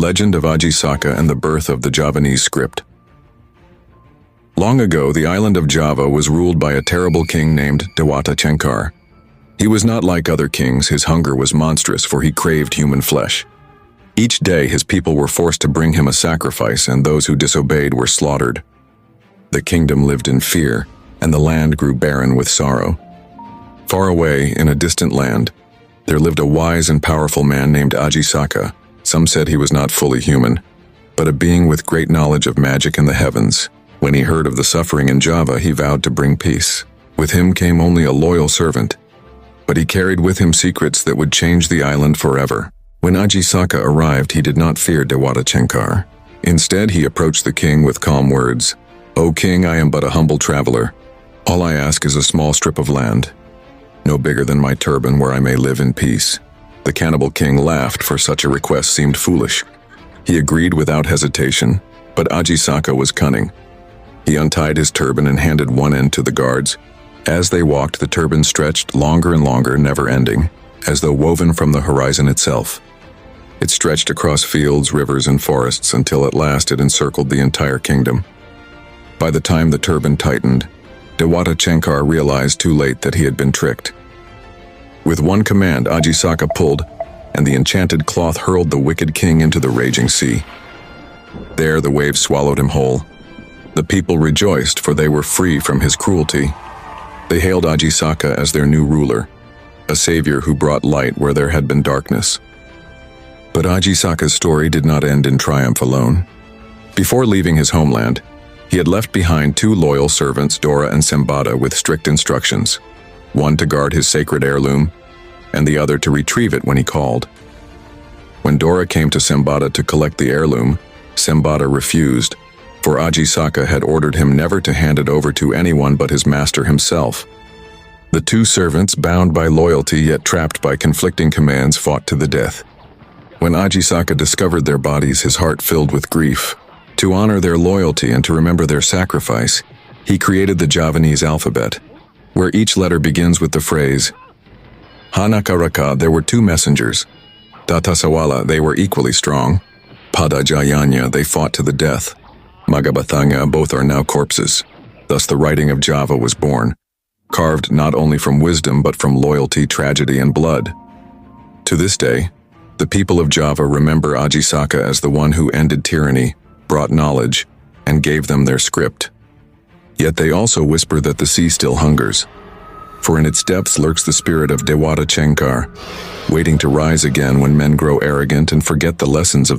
legend of Saka and the birth of the Javanese script. Long ago, the island of Java was ruled by a terrible king named Dewata Cengkar. He was not like other kings. His hunger was monstrous, for he craved human flesh. Each day his people were forced to bring him a sacrifice, and those who disobeyed were slaughtered. The kingdom lived in fear, and the land grew barren with sorrow. Far away, in a distant land, there lived a wise and powerful man named Saka. Some said he was not fully human, but a being with great knowledge of magic in the heavens. When he heard of the suffering in Java, he vowed to bring peace. With him came only a loyal servant, but he carried with him secrets that would change the island forever. When Saka arrived, he did not fear Dewata Cengkar. Instead, he approached the king with calm words. "O king, I am but a humble traveler. All I ask is a small strip of land, no bigger than my turban, where I may live in peace." The cannibal king laughed, for such a request seemed foolish. He agreed without hesitation, but Saka was cunning. He untied his turban and handed one end to the guards. As they walked, the turban stretched longer and longer, never ending, as though woven from the horizon itself. It stretched across fields, rivers, and forests until at last it encircled the entire kingdom. By the time the turban tightened, Dewata Cengkar realized too late that he had been tricked. With one command, Saka pulled, and the enchanted cloth hurled the wicked king into the raging sea. There the waves swallowed him whole. The people rejoiced, for they were free from his cruelty. They hailed Saka as their new ruler, a savior who brought light where there had been darkness. But Saka's story did not end in triumph alone. Before leaving his homeland, he had left behind two loyal servants, Dora and Sembada, with strict instructions, one to guard his sacred heirloom, and the other to retrieve it when he called. When Dora came to Sembada to collect the heirloom, Sembada refused, for Saka had ordered him never to hand it over to anyone but his master himself. The two servants, bound by loyalty yet trapped by conflicting commands, fought to the death. When Saka discovered their bodies, his heart filled with grief. To honor their loyalty and to remember their sacrifice, he created the Javanese alphabet, where each letter begins with the phrase, Hanakaraka. There were two messengers. Datasawala, they were equally strong. Padajayanya, they fought to the death. Magabathanga, both are now corpses. Thus the writing of Java was born, carved not only from wisdom but from loyalty, tragedy, and blood. To this day, the people of Java remember Saka as the one who ended tyranny, brought knowledge, and gave them their script. Yet they also whisper that the sea still hungers, for in its depths lurks the spirit of Dewata Cengkar, waiting to rise again when men grow arrogant and forget the lessons of the